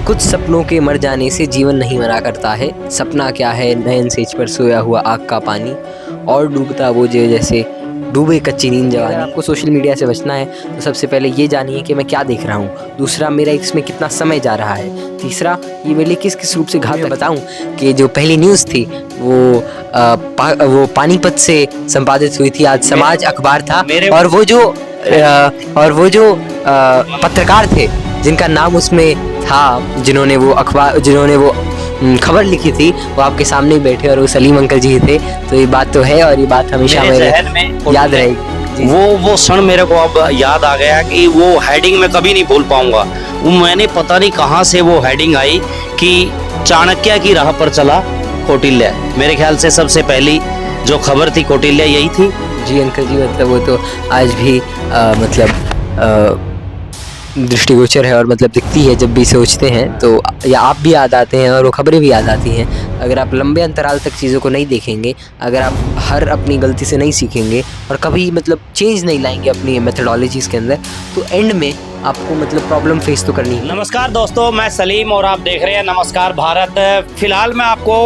कुछ सपनों के मर जाने से जीवन नहीं मरा करता है। सपना क्या है, नयन सेज पर सोया हुआ आग का पानी, और डूबता वो जो जैसे डूबे कच्ची नींद जवानी। अगर आपको सोशल मीडिया से बचना है तो सबसे पहले ये जानिए कि मैं क्या देख रहा हूँ। दूसरा, मेरा इसमें कितना समय जा रहा है। तीसरा, ये मेरे लिए किस किस रूप से घातक बताऊँ कि जो पहली न्यूज़ थी वो पानीपत से संपादित हुई थी। आज समाज अखबार था, और वो जो पत्रकार थे जिनका नाम उसमें था, जिन्होंने वो खबर लिखी थी, वो आपके सामने ही बैठे और वो सलीम अंकल जी थे। तो ये बात तो है, और ये बात हमेशा मेरे याद रहेगी। वो क्षण मेरे को अब याद आ गया कि वो हेडिंग मैं कभी नहीं भूल पाऊंगा। वो मैंने पता नहीं कहाँ से वो हेडिंग आई कि चाणक्य की राह पर चला कौटिल्य। मेरे ख्याल से सबसे पहली जो खबर थी कौटिल्य यही थी। जी अंकल जी, मतलब वो तो आज भी दृष्टिगोचर है, और मतलब दिखती है जब भी सोचते हैं तो, या आप भी याद आते हैं और वो खबरें भी याद आती हैं। अगर आप लंबे अंतराल तक चीज़ों को नहीं देखेंगे, अगर आप हर अपनी गलती से नहीं सीखेंगे और कभी मतलब चेंज नहीं लाएंगे अपनी मेथडोलॉजीज़ के अंदर, तो एंड में आपको मतलब प्रॉब्लम फेस तो करनी है। नमस्कार दोस्तों, मैं सलीम और आप देख रहे हैं नमस्कार भारत। फिलहाल मैं आपको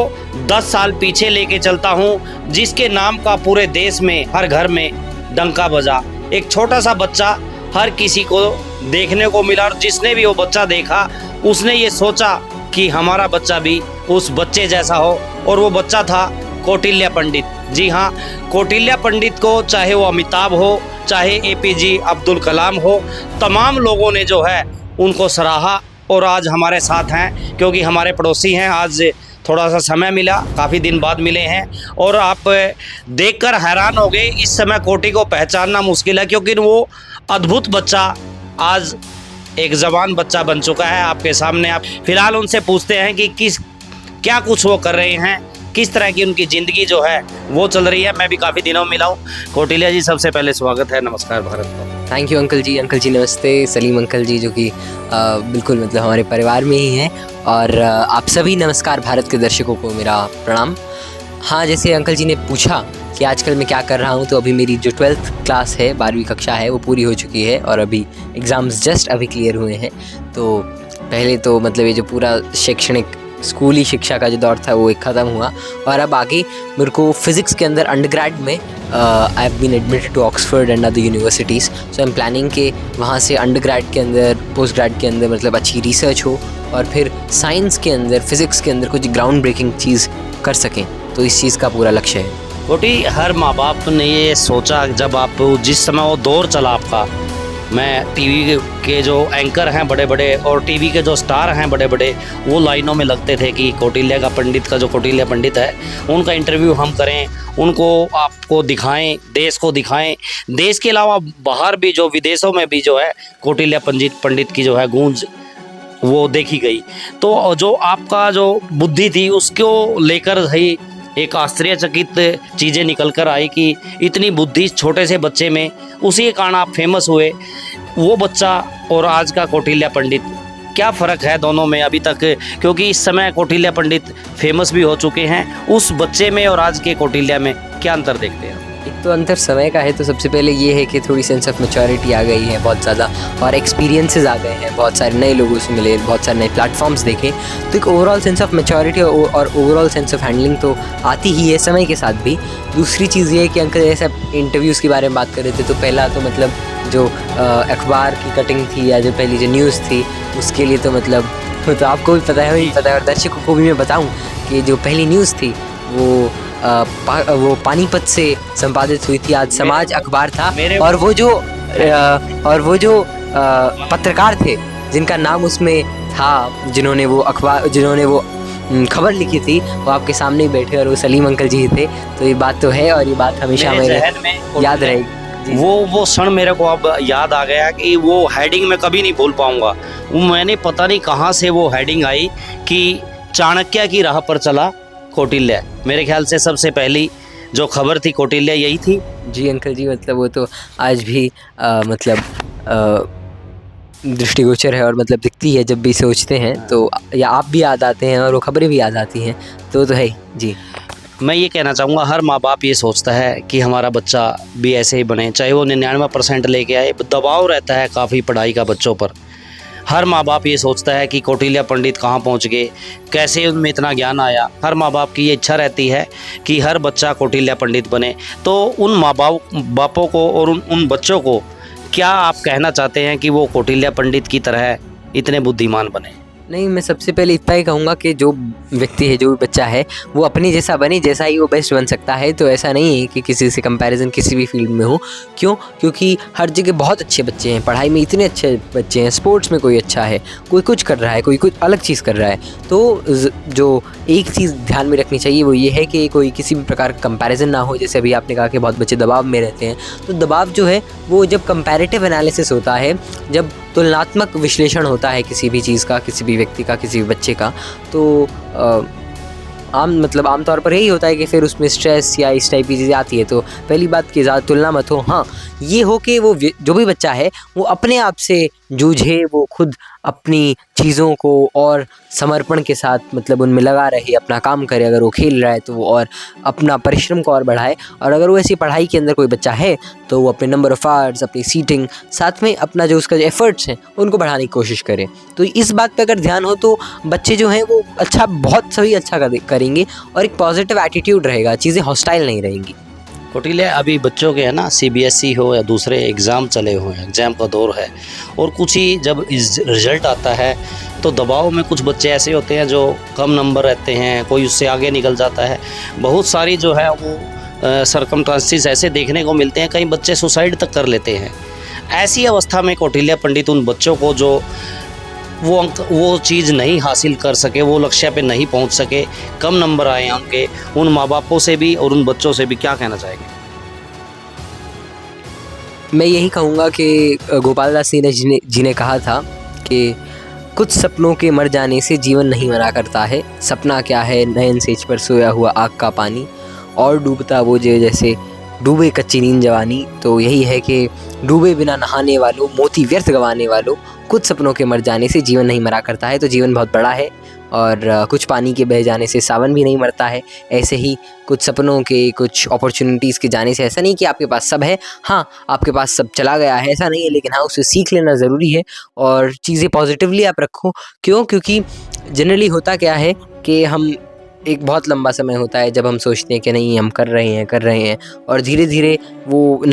10 साल पीछे लेके चलता हूँ, जिसके नाम का पूरे देश में हर घर में डंका बजा। एक छोटा सा बच्चा हर किसी को देखने को मिला, और जिसने भी वो बच्चा देखा उसने ये सोचा कि हमारा बच्चा भी उस बच्चे जैसा हो, और वो बच्चा था कौटिल्य पंडित। जी हाँ, कौटिल्य पंडित को चाहे वो अमिताभ हो, चाहे एपीजे अब्दुल कलाम हो, तमाम लोगों ने जो है उनको सराहा, और आज हमारे साथ हैं क्योंकि हमारे पड़ोसी हैं। आज थोड़ा सा समय मिला, काफ़ी दिन बाद मिले हैं, और आप देखकर हैरान हो गए। इस समय कोटि को पहचानना मुश्किल है, क्योंकि वो अद्भुत बच्चा आज एक जवान बच्चा बन चुका है आपके सामने। आप फिलहाल उनसे पूछते हैं कि क्या कुछ वो कर रहे हैं, किस तरह की उनकी ज़िंदगी जो है वो चल रही है। मैं भी काफ़ी दिनों में मिला हूँ। कौटिल्य जी, सबसे पहले स्वागत है नमस्कार भारत का। Thank you uncle ji. Uncle ji नमस्ते। सलीम अंकल जी जो कि बिल्कुल मतलब हमारे परिवार में ही हैं, और आप सभी नमस्कार भारत के दर्शकों को मेरा प्रणाम। हाँ, जैसे अंकल जी ने पूछा कि आजकल मैं क्या कर रहा हूँ, तो अभी मेरी जो 12th क्लास है, 12वीं कक्षा है, वो पूरी हो चुकी है, और अभी एग्ज़ाम्स जस्ट अभी क्लियर हुए हैं। तो पहले तो मतलब ये जो पूरा शैक्षणिक स्कूली शिक्षा का जो दौर था वो एक ख़त्म हुआ, और अब आगे मेरे को फ़िज़िक्स के अंदर अंडरग्रेड में I have been admitted to Oxford and other universities. So I am planning के वहाँ से अंडरग्रेड के अंदर, पोस्ट ग्रेड के अंदर मतलब अच्छी रिसर्च हो, और फिर साइंस के अंदर, फिज़िक्स के अंदर कुछ ग्राउंड ब्रेकिंग चीज़ कर सकें। तो इस चीज़ का पूरा लक्ष्य है। कोटि, हर माँ बाप ने ये सोचा, जब आप जिस समय वो दौर चला आपका, मैं टीवी के जो एंकर हैं बड़े बड़े और टीवी के जो स्टार हैं बड़े बड़े, वो लाइनों में लगते थे कि कौटिल्य पंडित है, उनका इंटरव्यू हम करें, उनको आपको दिखाएं, देश को दिखाएं। देश के अलावा बाहर भी, जो विदेशों में भी जो है कौटिल्य पंडित की जो है गूंज वो देखी गई। तो जो आपका जो बुद्धि थी उसको लेकर ही एक आश्चर्यचकित चीज़ें निकल कर आई कि इतनी बुद्धि छोटे से बच्चे में, उसी के कारण आप फेमस हुए। वो बच्चा और आज का कौटिल्य पंडित, क्या फ़र्क है दोनों में अभी तक? क्योंकि इस समय कौटिल्य पंडित फेमस भी हो चुके हैं, उस बच्चे में और आज के कौटिल्य में क्या अंतर देखते हैं? एक तो अंतर समय का है, तो सबसे पहले ये है कि थोड़ी सेंस ऑफ मैच्योरिटी आ गई है बहुत ज़्यादा, और एक्सपीरियंसेस आ गए हैं, बहुत सारे नए लोगों से मिले, बहुत सारे नए प्लेटफॉर्म्स देखे, तो एक ओवरऑल सेंस ऑफ मैच्योरिटी और ओवरऑल सेंस ऑफ हैंडलिंग तो आती ही है समय के साथ भी। दूसरी चीज़ ये है कि अंकल जैसे इंटरव्यूज़ के बारे में बात कर रहे थे, तो पहला तो मतलब जो अखबार की कटिंग थी, या जो पहली जो न्यूज़ थी, उसके लिए तो मतलब तो आपको भी पता है, और दर्शकों को भी मैं बताऊँ कि जो पहली न्यूज़ थी वो पानीपत से संपादित हुई थी। आज समाज अखबार था, और वो जो पत्रकार थे जिनका नाम उसमें था, जिन्होंने वो खबर लिखी थी, वो आपके सामने ही बैठे और वो सलीम अंकल जी थे। तो ये बात तो है, और ये बात हमेशा मेरे याद रहेगी। वो क्षण मेरे को अब याद आ गया कि वो हेडिंग मैं कभी नहीं भूल पाऊंगा। वो मैंने पता नहीं कहाँ से वो हेडिंग आई कि चाणक्य की राह पर चला कौटिल्य। मेरे ख्याल से सबसे पहली जो खबर थी कौटिल्य यही थी। जी अंकल जी, मतलब वो तो आज भी दृष्टिगोचर है, और मतलब दिखती है जब भी सोचते हैं तो, या आप भी याद आते हैं और वो खबरें भी याद आती हैं। तो है जी। मैं ये कहना चाहूँगा, हर माँ बाप ये सोचता है कि हमारा बच्चा भी ऐसे ही बने, चाहे वो 99% लेके आए। दबाव रहता है काफ़ी पढ़ाई का बच्चों पर। हर माँ बाप ये सोचता है कि कौटिल्य पंडित कहाँ पहुँच गए, कैसे उनमें इतना ज्ञान आया। हर माँ बाप की ये इच्छा रहती है कि हर बच्चा कौटिल्य पंडित बने। तो उन माँ बापों को और उन बच्चों को क्या आप कहना चाहते हैं कि वो कौटिल्य पंडित की तरह इतने बुद्धिमान बने? नहीं, मैं सबसे पहले इतना ही कहूँगा कि जो व्यक्ति है, जो भी बच्चा है, वो अपने जैसा बने, जैसा ही वो बेस्ट बन सकता है। तो ऐसा नहीं है कि किसी से कंपैरिजन किसी भी फील्ड में हो। क्यों? क्योंकि हर जगह बहुत अच्छे बच्चे हैं, पढ़ाई में इतने अच्छे बच्चे हैं, स्पोर्ट्स में कोई अच्छा है, कोई कुछ कर रहा है, कोई कुछ अलग चीज़ कर रहा है। तो जो एक चीज़ ध्यान में रखनी चाहिए वो ये है कि कोई किसी भी प्रकार का कंपैरिजन ना हो। जैसे अभी आपने कहा कि बहुत बच्चे दबाव में रहते हैं, तो दबाव जो है वो जब कंपैरेटिव एनालिसिस होता है, जब तुलनात्मक विश्लेषण होता है किसी भी चीज़ का, किसी भी व्यक्ति का, किसी भी बच्चे का, तो आमतौर पर यही होता है कि फिर उसमें स्ट्रेस या इस टाइप की चीज़ें आती है। तो पहली बात कि ज़्यादा तुलना मत हो। हाँ, ये हो कि वो जो भी बच्चा है वो अपने आप से जूझे, वो खुद अपनी चीज़ों को और समर्पण के साथ उनमें लगा रहे, अपना काम करे। अगर वो खेल रहा है तो वो और अपना परिश्रम को और बढ़ाए, और अगर वो ऐसी पढ़ाई के अंदर कोई बच्चा है तो वो अपने नंबर ऑफ़ आवर्स, अपनी सीटिंग, साथ में अपना जो उसका जो एफ़र्ट्स हैं उनको बढ़ाने की कोशिश करे। तो इस बात पे अगर ध्यान हो तो बच्चे जो हैं वो बहुत सभी अच्छा करेंगे, और एक पॉजिटिव एटीट्यूड रहेगा, चीज़ें हॉस्टाइल नहीं रहेंगी। कौटिल्य, अभी बच्चों के है ना, सीबीएसई हो या दूसरे एग्ज़ाम चले हुए हैं, एग्ज़ाम का दौर है, और कुछ ही जब रिज़ल्ट आता है तो दबाव में कुछ बच्चे ऐसे होते हैं जो कम नंबर रहते हैं, कोई उससे आगे निकल जाता है। बहुत सारी जो है वो सरकमस्टांसेस ऐसे देखने को मिलते हैं, कई बच्चे सुसाइड तक कर लेते हैं। ऐसी अवस्था में कौटिल्य पंडित उन बच्चों को जो वो चीज़ नहीं हासिल कर सके, वो लक्ष्य पे नहीं पहुंच सके, कम नंबर आए हैं उनके, उन माँ बापों से भी और उन बच्चों से भी क्या कहना चाहेंगे? मैं यही कहूँगा कि गोपाल दास जी ने कहा था कि कुछ सपनों के मर जाने से जीवन नहीं मरा करता है। सपना क्या है, नयन सेज पर सोया हुआ आग का पानी, और डूबता वो जैसे डूबे कच्ची नींद जवानी। तो यही है कि डूबे बिना नहाने वालों, मोती व्यर्थ गंवाने वालों, कुछ सपनों के मर जाने से जीवन नहीं मरा करता है। तो जीवन बहुत बड़ा है, और कुछ पानी के बह जाने से सावन भी नहीं मरता है। ऐसे ही कुछ सपनों के, कुछ अपॉर्चुनिटीज़ के जाने से, ऐसा नहीं कि आपके पास सब है, हाँ आपके पास सब चला गया है, ऐसा नहीं है, लेकिन हाँ उससे सीख लेना ज़रूरी है, और चीज़ें पॉजिटिवली आप रखो। क्यों? क्योंकि जनरली होता क्या है कि हम एक बहुत लंबा समय होता है जब हम सोचते हैं कि नहीं हम कर रहे हैं, और धीरे धीरे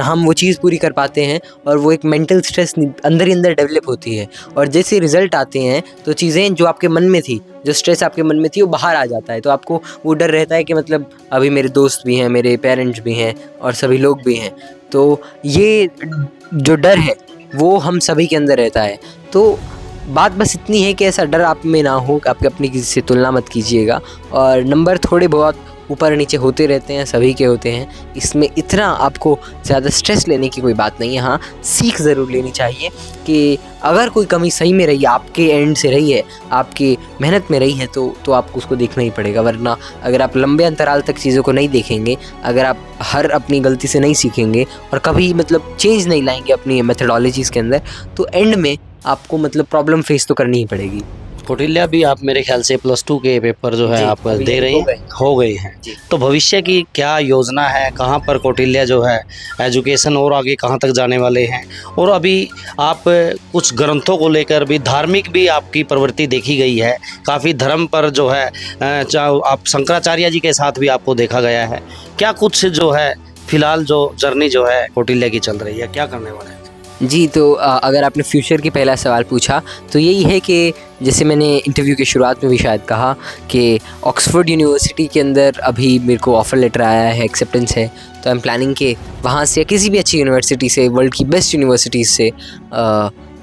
हम वो चीज़ पूरी कर पाते हैं, और वो एक मेंटल स्ट्रेस अंदर ही अंदर डेवलप होती है, और जैसे रिज़ल्ट आते हैं तो चीज़ें जो आपके मन में थी, जो स्ट्रेस आपके मन में थी, वो बाहर आ जाता है। तो आपको वो डर रहता है कि अभी मेरे दोस्त भी हैं, मेरे पेरेंट्स भी हैं, और सभी लोग भी हैं। तो ये जो डर है वो हम सभी के अंदर रहता है। तो बात बस इतनी है कि ऐसा डर आप में ना हो, आप अपनी किसी से तुलना मत कीजिएगा, और नंबर थोड़े बहुत ऊपर नीचे होते रहते हैं, सभी के होते हैं। इसमें इतना आपको ज़्यादा स्ट्रेस लेने की कोई बात नहीं है। हाँ, सीख ज़रूर लेनी चाहिए कि अगर कोई कमी सही में रही है, आपके एंड से रही है, आपकी मेहनत में रही है, तो आपको उसको देखना ही पड़ेगा। वरना अगर आप लंबे अंतराल तक चीज़ों को नहीं देखेंगे, अगर आप हर अपनी गलती से नहीं सीखेंगे, और कभी चेंज नहीं लाएंगे अपनी मेथडोलॉजीज़ के अंदर, तो एंड में आपको प्रॉब्लम फेस तो करनी ही पड़ेगी। कौटिल्य, भी आप मेरे ख्याल से +2 के पेपर जो है आप दे रही हो गए हैं, तो भविष्य की क्या योजना है? कहाँ पर कौटिल्य जो है एजुकेशन और आगे कहाँ तक जाने वाले हैं? और अभी आप कुछ ग्रंथों को लेकर भी, धार्मिक भी आपकी प्रवृत्ति देखी गई है, काफ़ी धर्म पर जो है आप शंकराचार्य जी के साथ भी आपको देखा गया है। क्या कुछ जो है फिलहाल जो जर्नी जो है कौटिल्य की चल रही है, क्या करने वाले हैं? जी, तो अगर आपने फ्यूचर की पहला सवाल पूछा तो यही है कि जैसे मैंने इंटरव्यू की शुरुआत में भी शायद कहा कि ऑक्सफोर्ड यूनिवर्सिटी के अंदर अभी मेरे को ऑफ़र लेटर आया है, एक्सेप्टेंस है। तो आई एम प्लानिंग कि वहाँ से किसी भी अच्छी यूनिवर्सिटी से, वर्ल्ड की बेस्ट यूनिवर्सिटीज़ से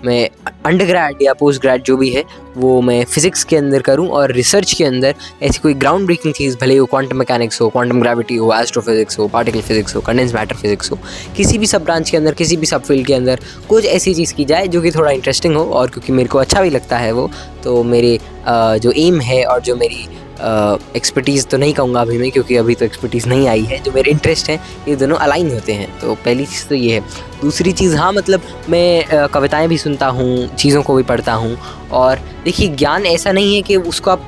मैं अंडर ग्रेड या पोस्ट ग्रेड जो भी है वो मैं फ़िज़िक्स के अंदर करूं, और रिसर्च के अंदर ऐसी कोई ग्राउंड ब्रेकिंग चीज़, भले वो क्वांटम मैकेनिक्स हो, क्वांटम ग्रेविटी हो, एस्ट्रोफिज़िक्स हो, पार्टिकल फिज़िक्स हो, कंडेंस मैटर फिज़िक्स हो, किसी भी सब ब्रांच के अंदर, किसी भी सब फील्ड के अंदर कुछ ऐसी चीज़ की जाए जो कि थोड़ा इंटरेस्टिंग हो। और क्योंकि मेरे को अच्छा भी लगता है वो, तो मेरे जो एम है और जो मेरी एक्सपर्टीज़ तो नहीं कहूँगा अभी मैं, क्योंकि अभी तो एक्सपर्टीज़ नहीं आई है, जो मेरे इंटरेस्ट हैं ये दोनों अलाइन होते हैं। तो पहली चीज़ तो ये है। दूसरी चीज़, हाँ मैं कविताएं भी सुनता हूँ, चीज़ों को भी पढ़ता हूँ। और देखिए, ज्ञान ऐसा नहीं है कि उसको आप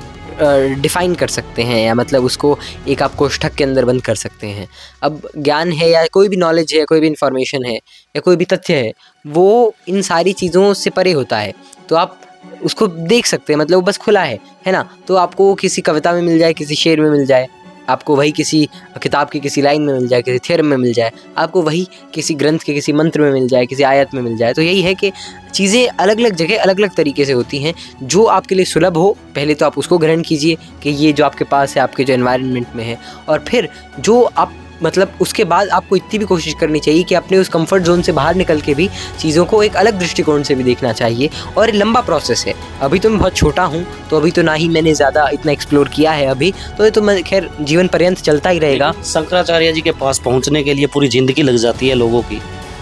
डिफ़ाइन कर सकते हैं, या उसको एक आप कोष्ठक के अंदर बंद कर सकते हैं। अब ज्ञान है, या कोई भी नॉलेज है, कोई भी इन्फॉर्मेशन है, या कोई भी तथ्य है, वो इन सारी चीज़ों से परे होता है। तो आप उसको देख सकते हैं, मतलब वो बस खुला है ना। तो आपको किसी कविता में मिल जाए, किसी शेर में मिल जाए, आपको वही किसी किताब की किसी लाइन में मिल जाए, किसी थ्योरम में मिल जाए, आपको वही किसी ग्रंथ के किसी मंत्र में मिल जाए, किसी आयत में मिल जाए। तो यही है कि चीज़ें अलग अलग जगह अलग अलग तरीके से होती हैं। जो आपके लिए सुलभ हो पहले तो आप उसको ग्रहण कीजिए कि ये जो आपके पास है, आपके जो एनवायरनमेंट में है, और फिर जो आप मतलब उसके बाद आपको इतनी भी कोशिश करनी चाहिए कि अपने उस कंफर्ट जोन से बाहर निकल के भी चीज़ों को एक अलग दृष्टिकोण से भी देखना चाहिए। और लंबा प्रोसेस है, अभी तो मैं बहुत छोटा हूँ, तो अभी तो ना ही मैंने ज़्यादा इतना एक्सप्लोर किया है अभी, तो ये तो मैं खैर जीवन पर्यंत चलता ही रहेगा। शंकराचार्य जी के पास पहुंचने के लिए पूरी ज़िंदगी लग जाती है लोगों की।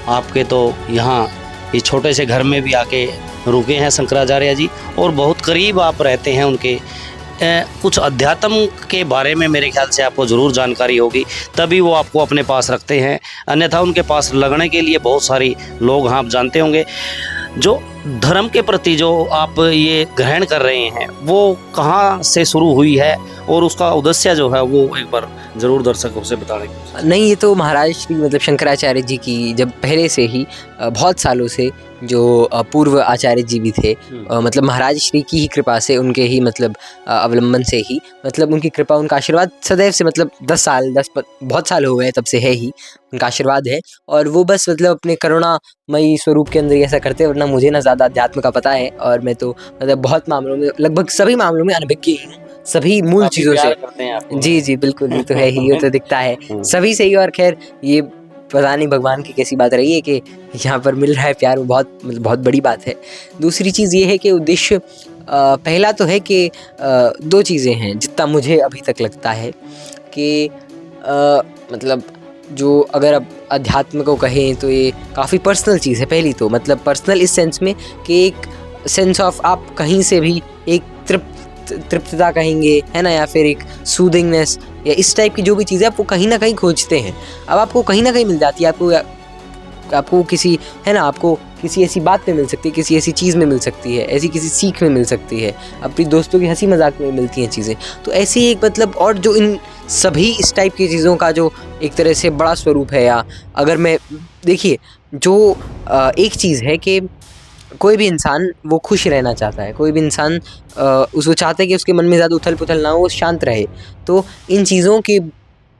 आपके तो यहाँ इस छोटे से घर में भी आके रुके हैं शंकराचार्य जी, और बहुत करीब आप रहते हैं उनके। कुछ अध्यात्म के बारे में मेरे ख्याल से आपको ज़रूर जानकारी होगी, तभी वो आपको अपने पास रखते हैं, अन्यथा उनके पास लगने के लिए बहुत सारी लोग हैं। आप जानते होंगे जो धर्म के प्रति जो आप ये ग्रहण कर रहे हैं वो कहाँ से शुरू हुई है, और उसका उद्देश्य जो है वो एक बार ज़रूर दर्शकों से बताने की। नहीं, ये तो महाराज श्री मतलब शंकराचार्य जी की जब पहले से ही बहुत सालों से जो पूर्व आचार्य जी भी थे, मतलब महाराज श्री की ही कृपा से, उनके ही मतलब अवलंबन से ही, मतलब उनकी कृपा उनका आशीर्वाद सदैव से, मतलब 10 बहुत साल हो गए तब से है ही उनका आशीर्वाद है। और वो बस मतलब अपने करुणामयी स्वरूप के अंदर ऐसा करते हैं, वरना मुझे ना ज़्यादा अध्यात्म का पता है, और मैं तो मतलब बहुत मामलों में, लगभग सभी मामलों में अनभिज्ञ ही हूँ, सभी मूल चीज़ों से। जी जी बिल्कुल, ये तो है ही, ये तो दिखता है सभी से ही। और खैर ये पता नहीं भगवान की कैसी बात रही है कि यहाँ पर मिल रहा है प्यार, वो बहुत मतलब बहुत बड़ी बात है। दूसरी चीज़ ये है कि उद्देश्य पहला तो है कि 2 चीज़ें हैं जितना मुझे अभी तक लगता है कि मतलब जो अगर अब अध्यात्म को कहें तो ये काफ़ी पर्सनल चीज़ है। पहली तो मतलब पर्सनल इस सेंस में कि एक सेंस ऑफ आप कहीं से भी एक तृप्तता कहेंगे, है ना, या फिर एक सूदिंगनेस या इस टाइप की जो भी चीज़ें आप वो कहीं ना कहीं खोजते हैं। अब आपको कहीं ना कहीं मिल जाती है, आपको किसी, है ना, आपको किसी ऐसी बात में मिल सकती है, किसी ऐसी चीज़ में मिल सकती है, ऐसी किसी सीख में मिल सकती है, अपनी दोस्तों की हंसी मजाक में मिलती हैं चीज़ें। तो ऐसे ही एक मतलब, और जो इन सभी इस टाइप की चीज़ों का जो एक तरह से बड़ा स्वरूप है, या अगर मैं देखिए जो एक चीज़ है कि कोई भी इंसान वो खुश रहना चाहता है, कोई भी इंसान उसको चाहता है कि उसके मन में ज़्यादा उथल पुथल ना हो, वो शांत रहे। तो इन चीज़ों के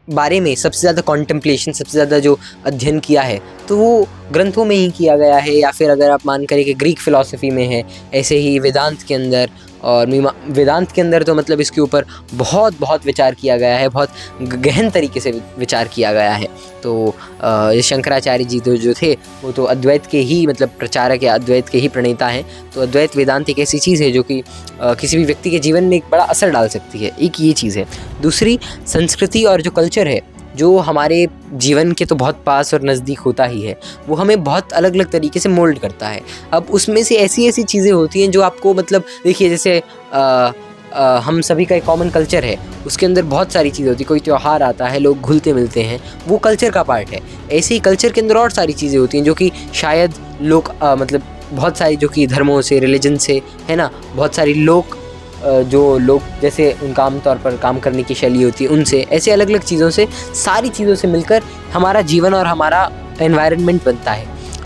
बारे में सबसे ज़्यादा कॉन्टेम्पलेशन, सबसे ज़्यादा जो अध्ययन किया है तो वो ग्रंथों में ही किया गया है, या फिर अगर आप मान करें कि ग्रीक फ़िलॉसफी में है, ऐसे ही वेदांत के अंदर, और वेदांत के अंदर तो मतलब इसके ऊपर बहुत बहुत विचार किया गया है, बहुत गहन तरीके से विचार किया गया है। तो ये शंकराचार्य जी जो थे वो तो अद्वैत के ही मतलब प्रचारक या अद्वैत के ही प्रणेता हैं। तो अद्वैत वेदांत एक ऐसी चीज़ है जो कि किसी भी व्यक्ति के जीवन में एक बड़ा असर डाल सकती है, एक ये चीज़ है। दूसरी संस्कृति और जो कल्चर है जो हमारे जीवन के तो बहुत पास और नज़दीक होता ही है, वो हमें बहुत अलग अलग तरीके से मोल्ड करता है। अब उसमें से ऐसी ऐसी चीज़ें होती हैं जो आपको मतलब देखिए, जैसे हम सभी का एक कॉमन कल्चर है, उसके अंदर बहुत सारी चीज़ें होती है। कोई त्यौहार आता है, लोग घुलते मिलते हैं, वो कल्चर का पार्ट है। ऐसे ही कल्चर के अंदर और सारी चीज़ें होती हैं जो कि शायद लोग मतलब बहुत सारी जो कि धर्मों से, रिलीजन से, है ना, बहुत सारी जो लोग जैसे उनका आमतौर पर काम करने की शैली होती है, उनसे, ऐसे अलग अलग चीज़ों से, सारी चीज़ों से मिलकर हमारा जीवन और हमारा एनवायरनमेंट बनता है।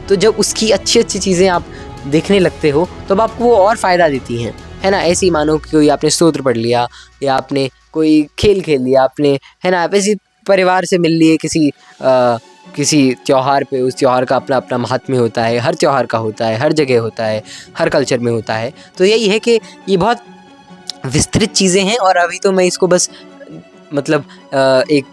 तो जब उसकी अच्छी अच्छी चीज़ें आप देखने लगते हो तब आपको वो और फ़ायदा देती हैं, है ना। ऐसे ही मानो कि कोई आपने स्तोत्र पढ़ लिया, या आपने कोई खेल खेल लिया, आपने, है ना, आप ऐसे परिवार से मिल लिए किसी त्यौहार पे, उस त्यौहार का अपना अपना महात्म्य होता है, हर त्यौहार का होता है, हर जगह होता है, हर कल्चर में होता है। तो यही है कि ये बहुत विस्तृत चीज़ें हैं, और अभी तो मैं इसको बस मतलब एक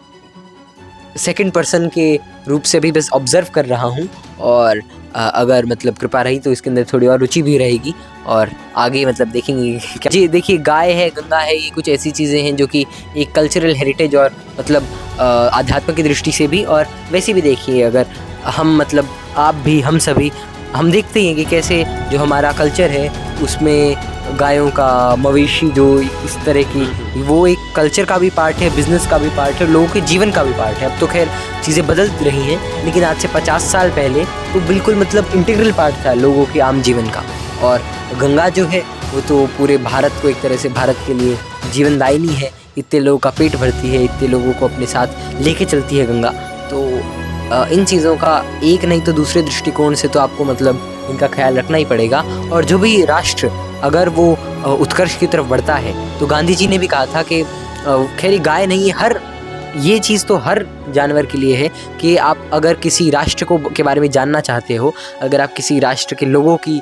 सेकंड पर्सन के रूप से भी बस ऑब्ज़र्व कर रहा हूँ, और अगर मतलब कृपा रही तो इसके अंदर थोड़ी और रुचि भी रहेगी, और आगे मतलब देखेंगे क्या। जी देखिए, गाय है, गंगा है, ये कुछ ऐसी चीज़ें हैं जो कि एक कल्चरल हेरिटेज और मतलब आध्यात्म की दृष्टि से भी, और वैसे भी देखिए अगर हम मतलब आप भी, हम सभी, हम देखते हैं कि कैसे जो हमारा कल्चर है उसमें गायों का, मवेशी, जो इस तरह की, वो एक कल्चर का भी पार्ट है, बिज़नेस का भी पार्ट है, लोगों के जीवन का भी पार्ट है। अब तो खैर चीज़ें बदल रही हैं, लेकिन आज से 50 साल पहले तो बिल्कुल मतलब इंटीग्रल पार्ट था लोगों के आम जीवन का। और गंगा जो है वो तो पूरे भारत को एक तरह से, भारत के लिए जीवनदायिनी है, इतने लोगों का पेट भरती है, इतने लोगों को अपने साथ लेके चलती है गंगा। तो इन चीज़ों का एक नहीं तो दूसरे दृष्टिकोण से तो आपको मतलब इनका ख्याल रखना ही पड़ेगा। और जो भी राष्ट्र अगर वो उत्कर्ष की तरफ बढ़ता है, तो गांधी जी ने भी कहा था कि खैर ये गाय नहीं है, ये चीज़ तो हर जानवर के लिए है कि आप अगर किसी राष्ट्र को के बारे में जानना चाहते हो, अगर आप किसी राष्ट्र के लोगों की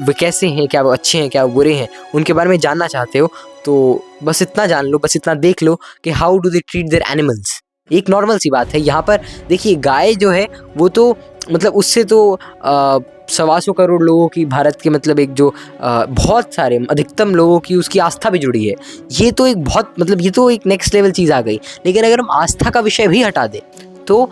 वे कैसे हैं, क्या वो अच्छे हैं, क्या वो बुरे हैं, उनके बारे में जानना चाहते हो, तो बस इतना जान लो, बस इतना देख लो कि how do they treat their animals. एक नॉर्मल सी बात है। यहाँ पर देखिए गाय जो है वो तो मतलब उससे तो 125 करोड़ लोगों की, भारत के मतलब एक जो बहुत सारे अधिकतम लोगों की उसकी आस्था भी जुड़ी है। ये तो एक बहुत मतलब ये तो एक नेक्स्ट लेवल चीज़ आ गई। लेकिन अगर हम आस्था का विषय भी हटा दें तो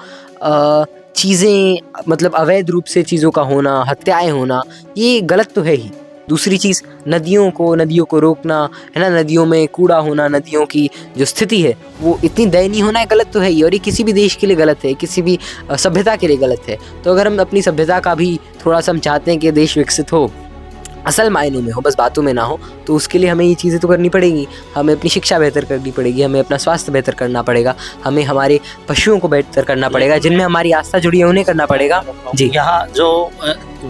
चीज़ें मतलब अवैध रूप से चीज़ों का होना, हत्याएं होना, ये गलत तो है ही। दूसरी चीज़ नदियों को रोकना है ना, नदियों में कूड़ा होना, नदियों की जो स्थिति है वो इतनी दयनीय होना है, गलत तो है ही। और ये किसी भी देश के लिए गलत है, किसी भी सभ्यता के लिए गलत है। तो अगर हम अपनी सभ्यता का भी थोड़ा सा हम चाहते हैं कि देश विकसित हो, असल मायनों में हो, बस बातों में ना हो, तो उसके लिए हमें ये चीज़ें तो करनी पड़ेगी। हमें अपनी शिक्षा बेहतर करनी पड़ेगी, हमें अपना स्वास्थ्य बेहतर करना पड़ेगा, हमें हमारे पशुओं को बेहतर करना पड़ेगा, जिनमें हमारी आस्था जुड़ी है उन्हें करना पड़ेगा। जी, यहाँ जो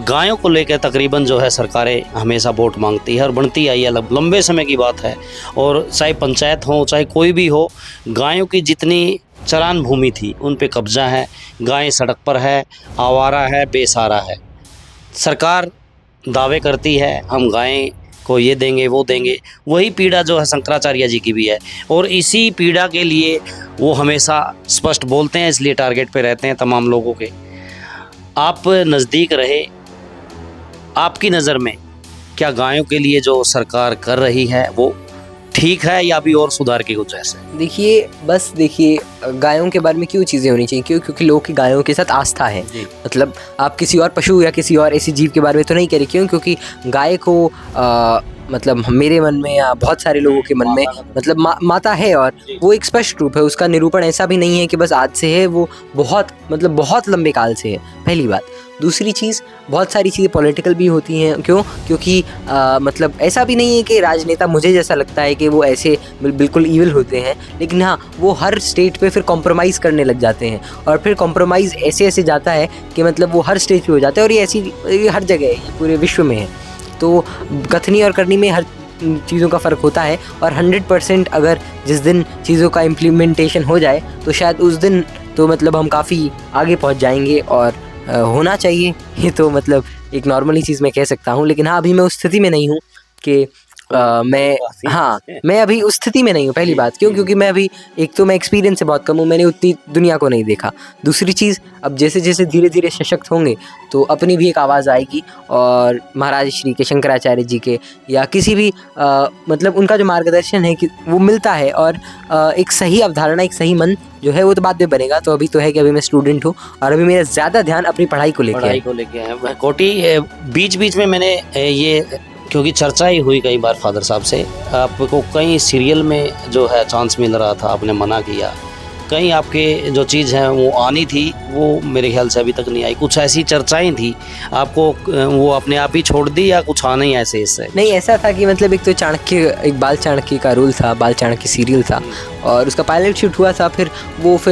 गायों को लेकर तकरीबन जो है सरकारें हमेशा वोट मांगती है और बढ़ती आई है, लंबे समय की बात है। और चाहे पंचायत हो चाहे कोई भी हो, गायों की जितनी चरान भूमि थी उन पे कब्जा है। गायें सड़क पर है, आवारा है, बेसहारा है। सरकार दावे करती है हम गायें को ये देंगे वो देंगे, वही पीड़ा जो है शंकराचार्य जी की भी है। और इसी पीड़ा के लिए वो हमेशा स्पष्ट बोलते हैं, इसलिए टारगेट पे रहते हैं तमाम लोगों के। आप नज़दीक रहे, आपकी नज़र में क्या गायों के लिए जो सरकार कर रही है वो ठीक है या अभी और सुधार की गुंजाइश है? देखिए गायों के बारे में क्यों चीज़ें होनी चाहिए, क्योंकि लोगों की गायों के साथ आस्था है। मतलब आप किसी और पशु या किसी और ऐसी जीव के बारे में तो नहीं कह रहे, क्योंकि गाय को मतलब मेरे मन में या बहुत सारे लोगों के मन में मतलब माता है, और वो एक स्पष्ट रूप है। उसका निरूपण ऐसा भी नहीं है कि बस आज से है, वो बहुत लंबे काल से है, पहली बात। दूसरी चीज़, बहुत सारी चीज़ें पॉलिटिकल भी होती हैं। क्योंकि मतलब ऐसा भी नहीं है कि राजनेता, मुझे जैसा लगता है कि वो ऐसे बिल्कुल ईविल होते हैं, लेकिन हाँ वो हर स्टेट पे फिर कॉम्प्रोमाइज़ करने लग जाते हैं, और फिर कॉम्प्रोमाइज़ ऐसे जाता है कि मतलब वो हर स्टेज पे हो जाता है। और ये हर जगह है, ये पूरे विश्व में है। तो कथनी और करनी में हर चीज़ों का फ़र्क होता है। और 100% अगर जिस दिन चीज़ों का इम्प्लीमेंटेशन हो जाए तो शायद उस दिन तो मतलब हम काफ़ी आगे पहुंच जाएंगे, और होना चाहिए। ये तो मतलब एक नॉर्मली चीज़ मैं कह सकता हूँ। लेकिन हाँ, अभी मैं उस स्थिति में नहीं हूँ कि मैं अभी उस स्थिति में नहीं हूँ, पहली बात। क्योंकि मैं अभी, एक तो मैं एक्सपीरियंस से बहुत कम हूँ, मैंने उतनी दुनिया को नहीं देखा। दूसरी चीज़, अब जैसे जैसे धीरे धीरे सशक्त होंगे तो अपनी भी एक आवाज़ आएगी, और महाराज श्री के, शंकराचार्य जी के, या किसी भी मतलब उनका जो मार्गदर्शन है कि वो मिलता है, और एक सही अवधारणा, एक सही मन जो है वो तो बाद में बनेगा। तो अभी तो है कि अभी मैं स्टूडेंट हूँ, और अभी मेरा ज़्यादा ध्यान अपनी पढ़ाई को लेके है। कोटी, बीच में मैंने ये, क्योंकि चर्चा ही हुई कई बार फादर साहब से, आपको कई सीरियल में जो है चांस मिल रहा था, आपने मना किया। कहीं आपके जो चीज़ है वो आनी थी, वो मेरे ख्याल से अभी तक नहीं आई। कुछ ऐसी चर्चाएं थी, आपको वो अपने आप ही छोड़ दी या कुछ आना ही ऐसे इससे? नहीं, ऐसा था कि मतलब एक बाल चाणक्य का रूल था, बाल चाणक्य सीरियल था, और उसका पायलट शूट हुआ था। फिर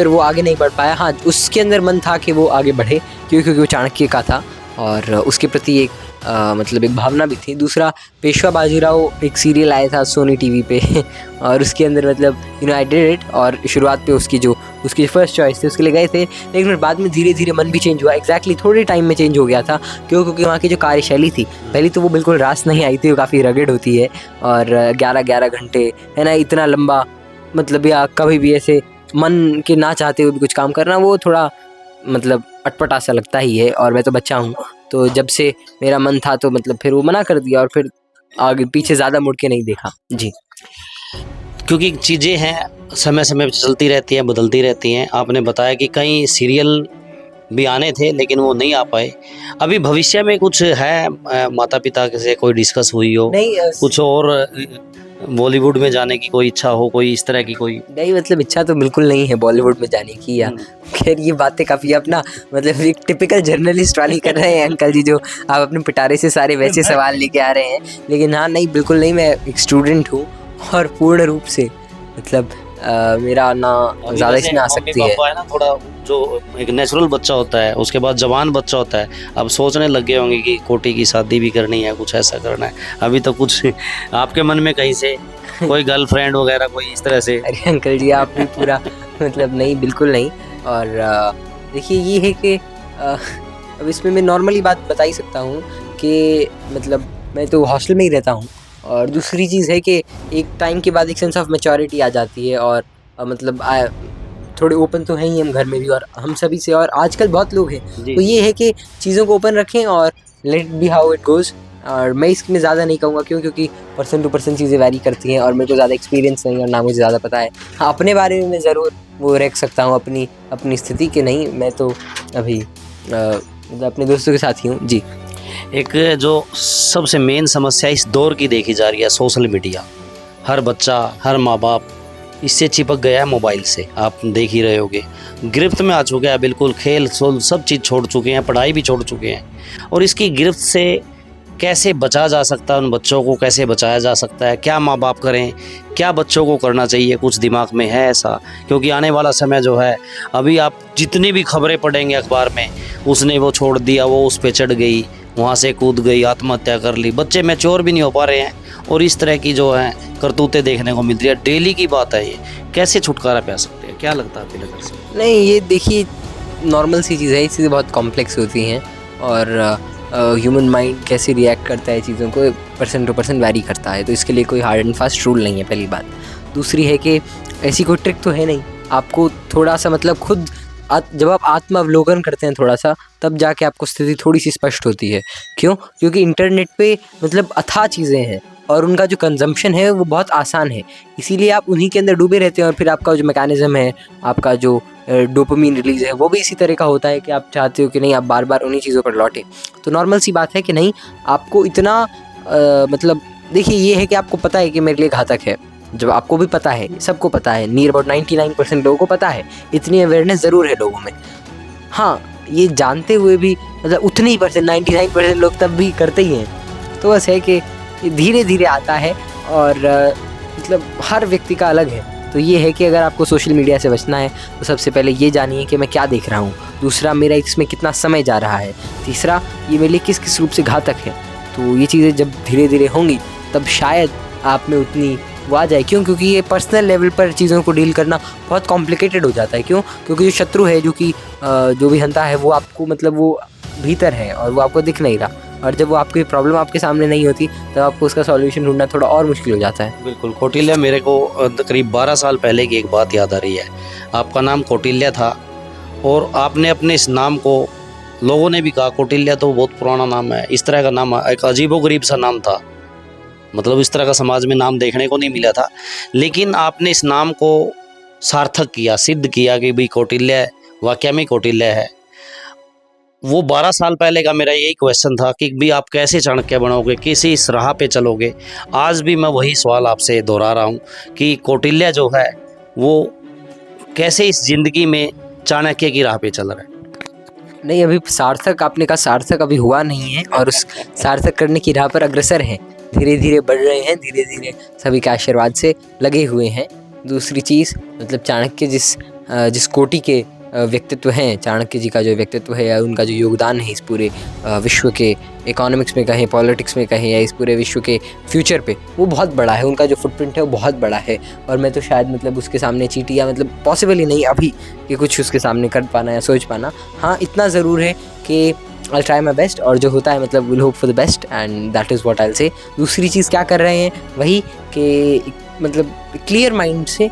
वो आगे नहीं बढ़ पाया। हाँ, उसके अंदर मन था कि वो आगे बढ़े, क्योंकि वो चाणक्य का था और उसके प्रति एक मतलब एक भावना भी थी। दूसरा, पेशवा बाजीराव एक सीरियल आया था सोनी टीवी पे और उसके अंदर मतलब आई डिड इट, और शुरुआत पे उसकी फर्स्ट चॉइस थी, उसके लिए गए थे। लेकिन फिर बाद में धीरे धीरे मन भी चेंज हुआ। एग्जैक्टली थोड़े टाइम में चेंज हो गया था। क्योंकि वहाँ की जो कार्यशैली थी, पहले तो वो बिल्कुल रास नहीं आई थी, वो काफ़ी रगड़ होती है, और 11-11 घंटे है ना, इतना लंबा मतलब, या कभी भी ऐसे मन के ना चाहते हुए भी कुछ काम करना, वो थोड़ा मतलब अटपटा सा लगता ही है। और मैं तो बच्चा हूँ, तो जब से मेरा मन था तो मतलब फिर वो मना कर दिया, और फिर आगे पीछे ज़्यादा मुड़ के नहीं देखा। जी, क्योंकि चीज़ें हैं समय समय पर चलती रहती हैं, बदलती रहती हैं। आपने बताया कि कई सीरियल भी आने थे लेकिन वो नहीं आ पाए। अभी भविष्य में कुछ है, माता पिता से कोई डिस्कस हुई हो? नहीं, कुछ और बॉलीवुड में जाने की कोई इच्छा हो, कोई इस तरह की कोई? नहीं, मतलब इच्छा तो बिल्कुल नहीं है बॉलीवुड में जाने की। या खैर, ये बातें काफ़ी अपना मतलब एक टिपिकल जर्नलिस्ट वाली कर रहे हैं अंकल जी, जो आप अपने पिटारे से सारे वैसे सवाल लेके आ रहे हैं। लेकिन हाँ, नहीं, बिल्कुल नहीं। मैं एक स्टूडेंट हूँ, और पूर्ण रूप से मतलब मेरा ना अभी ज़्यादा वैसे इसमें आ मम्मी सकती है। पापा है ना, थोड़ा जो एक नेचुरल बच्चा होता है उसके बाद जवान बच्चा होता है, अब सोचने लग गए होंगे कि कोटी की शादी भी करनी है, कुछ ऐसा करना है। अभी तो कुछ आपके मन में कहीं से कोई गर्लफ्रेंड वगैरह कोई इस तरह से? अरे अंकल जी, आप भी पूरा मतलब नहीं, बिल्कुल नहीं। और देखिए ये है कि अब इसमें मैं नॉर्मली बात बता ही सकता हूँ कि मतलब मैं तो हॉस्टल में ही रहता हूँ। और दूसरी चीज़ है कि एक टाइम के बाद एक सेंस ऑफ मैच्योरिटी आ जाती है, और मतलब थोड़े ओपन तो हैं ही हम घर में भी, और हम सभी से, और आजकल बहुत लोग हैं। जी। तो ये है कि चीज़ों को ओपन रखें और let be how it goes. और मैं इसमें ज़्यादा नहीं कहूँगा, क्योंकि पर्सन टू पर्सन चीज़ें वैरी करती हैं, और मेरे को ज़्यादा एक्सपीरियंस नहीं और ना मुझे ज़्यादा पता है। हाँ, अपने बारे में मैं ज़रूर वो रख सकता हूँ अपनी स्थिति के, नहीं मैं तो अभी मतलब अपने दोस्तों के साथ ही हूँ जी। एक जो सबसे मेन समस्या इस दौर की देखी जा रही है, सोशल मीडिया। हर बच्चा, हर माँ बाप इससे चिपक गया है मोबाइल से, आप देख ही रहे होगे। गिरफ्त में आ चुके हैं बिल्कुल, खेल सोल सब चीज़ छोड़ चुके हैं, पढ़ाई भी छोड़ चुके हैं। और इसकी गिरफ्त से कैसे बचा जा सकता है, उन बच्चों को कैसे बचाया जा सकता है, क्या माँ बाप करें, क्या बच्चों को करना चाहिए, कुछ दिमाग में है ऐसा? क्योंकि आने वाला समय जो है, अभी आप जितनी भी खबरें पढ़ेंगे अखबार में, उसने वो छोड़ दिया, वो उस पर चढ़ गई, वहाँ से कूद गई, आत्महत्या कर ली, बच्चे मैच्योर भी नहीं हो पा रहे हैं, और इस तरह की जो है करतूतें देखने को मिल रही है। डेली की बात है ये, कैसे छुटकारा पा सकते हैं, क्या लगता है आपकी नज़र से? नहीं, ये देखिए नॉर्मल सी चीज़ है, ये चीज़ें बहुत कॉम्प्लेक्स होती हैं, और ह्यूमन माइंड कैसे रिएक्ट करता है चीज़ों को पर्सन टू पर्सन वैरी करता है। तो इसके लिए कोई हार्ड एंड फास्ट रूल नहीं है, पहली बात। दूसरी है कि ऐसी कोई ट्रिक तो है नहीं, आपको थोड़ा सा मतलब खुद जब आप आत्मावलोकन करते हैं थोड़ा सा, तब जाके आपको स्थिति थोड़ी सी स्पष्ट होती है। क्यों? क्योंकि इंटरनेट पे मतलब अथाह चीज़ें हैं, और उनका जो कंजम्पशन है वो बहुत आसान है, इसीलिए आप उन्हीं के अंदर डूबे रहते हैं। और फिर आपका जो मैकेनिज़्म है, आपका जो डोपामिन रिलीज़ है, वो भी इसी तरह का होता है कि आप चाहते हो कि नहीं, आप बार बार उन्हीं चीज़ों पर लौटें। तो नॉर्मल सी बात है कि नहीं, आपको इतना मतलब देखिए ये है कि आपको पता है कि मेरे लिए घातक है। जब आपको भी पता है, सबको पता है, नियर अबाउट 99% लोगों को पता है, इतनी अवेयरनेस ज़रूर है लोगों में। हाँ, ये जानते हुए भी मतलब उतने ही परसेंट 99% लोग तब भी करते ही हैं। तो बस है कि धीरे धीरे आता है, और मतलब हर व्यक्ति का अलग है। तो ये है कि अगर आपको सोशल मीडिया से बचना है, तो सबसे पहले ये जानिए कि मैं क्या देख रहा हूँ। दूसरा, मेरा इसमें कितना समय जा रहा है। तीसरा, ये मेरे लिए किस किस रूप से घातक है। तो ये चीज़ें जब धीरे धीरे होंगी, तब शायद आप में उतनी वो आ जाए। क्यों? क्योंकि ये पर्सनल लेवल पर चीज़ों को डील करना बहुत कॉम्प्लिकेटेड हो जाता है। क्यों? क्योंकि जो शत्रु है, जो भी हंता है, वो आपको मतलब वो भीतर है और वो आपको दिख नहीं रहा। और जब वो आपकी प्रॉब्लम आपके सामने नहीं होती, तब आपको उसका सॉल्यूशन ढूंढना थोड़ा और मुश्किल हो जाता है। बिल्कुल कौटिल्य, मेरे को करीब 12 साल पहले की एक बात याद आ रही है। आपका नाम कौटिल्य था, और आपने अपने इस नाम को, लोगों ने भी कहा कौटिल्य तो बहुत पुराना नाम है, इस तरह का नाम, एक अजीबोगरीब सा नाम था, मतलब इस तरह का समाज में नाम देखने को नहीं मिला था। लेकिन आपने इस नाम को सार्थक किया, सिद्ध किया कि भाई कौटिल्य वाकई में कौटिल्य है। वो 12 साल पहले का मेरा यही क्वेश्चन था कि भी आप कैसे चाणक्य बनोगे, किसी इस राह पे चलोगे। आज भी मैं वही सवाल आपसे दोहरा रहा हूँ कि कौटिल्य जो है वो कैसे इस ज़िंदगी में चाणक्य की राह पे चल रहा है। नहीं, अभी सार्थक, आपने कहा सार्थक अभी हुआ नहीं है, और उस सार्थक करने की राह पर अग्रसर हैं, धीरे धीरे बढ़ रहे हैं, धीरे धीरे सभी के आशीर्वाद से लगे हुए हैं। दूसरी चीज़, मतलब चाणक्य जिस कोटि के व्यक्तित्व हैं, चाणक्य जी का जो व्यक्तित्व है या उनका जो योगदान है इस पूरे विश्व के इकोनॉमिक्स में कहें, पॉलिटिक्स में कहें, या इस पूरे विश्व के फ्यूचर पे, वो बहुत बड़ा है। उनका जो फुटप्रिंट है वो बहुत बड़ा है, और मैं तो शायद मतलब उसके सामने चींटी, या मतलब पॉसिबल ही नहीं अभी कि कुछ उसके सामने कर पाना या सोच पाना। हाँ, इतना ज़रूर है कि आई ट्राई माई बेस्ट, और जो होता है मतलब will hope for the best, and that is what I will say. दूसरी चीज़ क्या कर रहे हैं, वही कि मतलब क्लियर माइंड से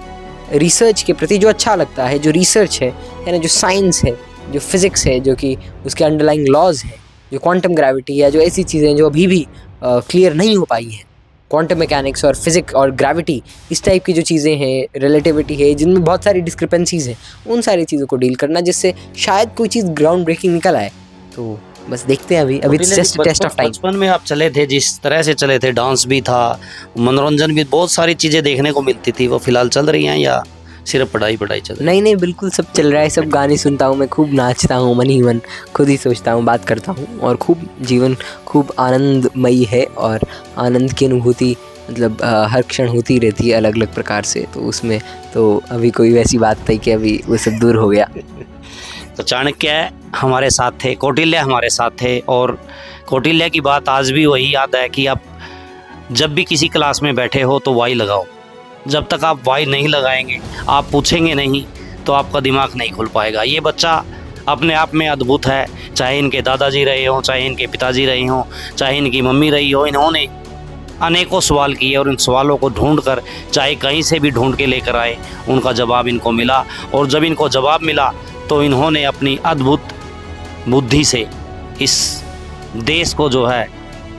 रिसर्च के प्रति जो अच्छा लगता है, जो रिसर्च है ना, जो साइंस है, जो फिज़िक्स है, जो कि उसके अंडरलाइंग लॉज हैं, जो क्वांटम ग्रेविटी है, जो ऐसी चीज़ें जो अभी भी क्लियर नहीं हो पाई हैं, क्वांटम मैकेनिक्स और फिज़िक्स और ग्रेविटी, इस टाइप की जो चीज़ें हैं, रिलेटिविटी है, जिनमें बहुत सारी डिस्क्रिपेंसीज़ हैं, उन सारी चीज़ों को डील करना, जिससे शायद कोई चीज़ ग्राउंड ब्रेकिंग निकल आए। तो बस देखते हैं, अभी जस्ट टेस्ट ऑफ टाइम। बचपन में आप चले थे जिस तरह से चले थे, डांस भी था, मनोरंजन भी, बहुत सारी चीज़ें देखने को मिलती थी, वो फिलहाल चल रही हैं या सिर्फ पढ़ाई चल रही है? नहीं, बिल्कुल सब चल रहा है, सब गाने सुनता हूँ मैं, खूब नाचता हूँ, मन ही मन खुद ही सोचता हूँ, बात करता हूँ, और खूब जीवन खूब आनंदमयी है, और आनंद की अनुभूति मतलब हर क्षण होती रहती है अलग अलग प्रकार से, तो उसमें तो अभी कोई वैसी बात थी कि अभी वो सब दूर हो गया। तो चाणक्य हमारे साथ थे, कौटिल्य हमारे साथ थे, और कौटिल्य की बात आज भी वही याद है कि आप जब भी किसी क्लास में बैठे हो तो वाई लगाओ। जब तक आप वाई नहीं लगाएंगे, आप पूछेंगे नहीं, तो आपका दिमाग नहीं खुल पाएगा। ये बच्चा अपने आप में अद्भुत है, चाहे इनके दादाजी रहे हों, चाहे इनके पिताजी रहे हों, चाहे इनकी मम्मी रही हो, इन्होंने अनेकों सवाल किए और इन सवालों को ढूंढ कर, चाहे कहीं से भी ढूंढ के लेकर आए, उनका जवाब इनको मिला। और जब इनको जवाब मिला तो इन्होंने अपनी अद्भुत बुद्धि से इस देश को जो है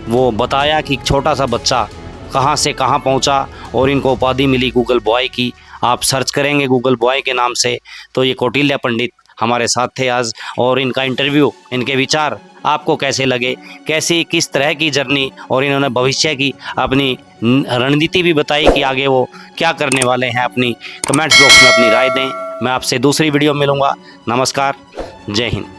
वो बताया कि एक छोटा सा बच्चा कहाँ से कहाँ पहुँचा, और इनको उपाधि मिली गूगल बॉय की। आप सर्च करेंगे गूगल बॉय के नाम से तो ये कौटिल्य पंडित हमारे साथ थे आज, और इनका इंटरव्यू, इनके विचार आपको कैसे लगे, कैसी किस तरह की जर्नी, और इन्होंने भविष्य की अपनी रणनीति भी बताई कि आगे वो क्या करने वाले हैं, अपनी कमेंट्स बॉक्स में अपनी राय दें। मैं आपसे दूसरी वीडियो में मिलूँगा। नमस्कार, जय हिंद।